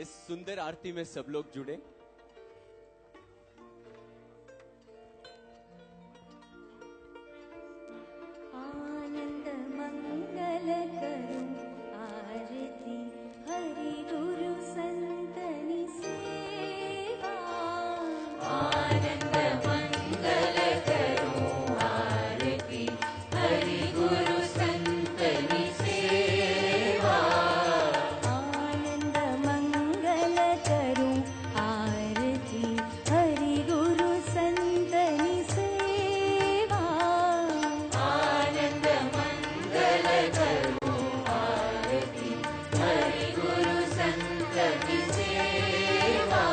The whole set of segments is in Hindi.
इस सुंदर आरती में सब लोग जुड़े। आनंद मंगल करूं आरती हरि गुरु संतनि सेवा। आनंद मंगल करूं आरती हरि गुरु संतनि सेवा। आनंद मंगल करूं आरती हरि गुरु संतनि सेवा। आनंद मंगल करूं आरती हरि गुरु संतनि सेवा।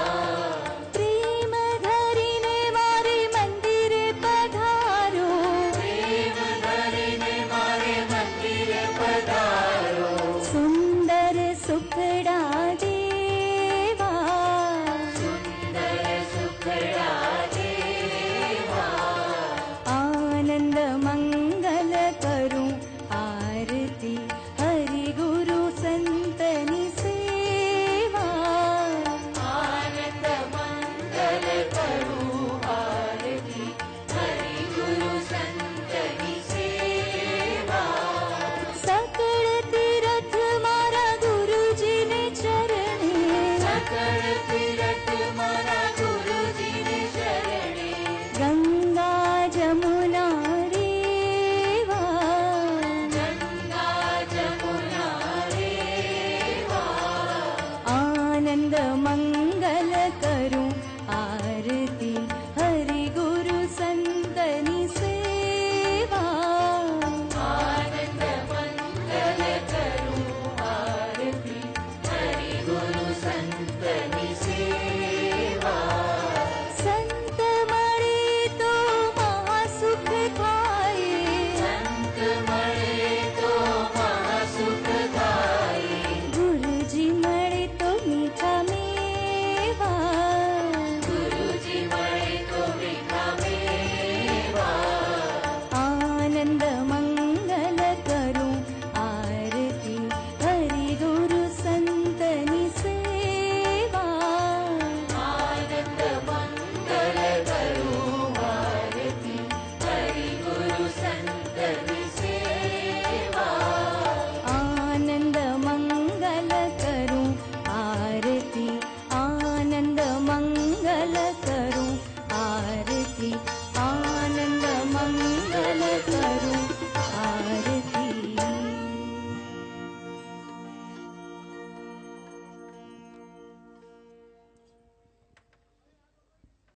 प्रेम धरीने मारे मंदिरे पधारो। प्रेम धरीने मारे मंदिरे पधारो। सुंदर सुखड़ा देवा। सुंदर सुखड़ा देवा। आनंद मंगल करूं आरती हरि गुरु संतनि सेवा। आनंद मंगल करूं आरती हरि गुरु संतनि सेवा। सकल तीरथ मारा गुरुजी ने चरणे। सकल तीरथ मारा गुरुजी ने चरणे। गंगा जमुना रेवा। गंगा जमुना रेवा। आनंद मंगल करूं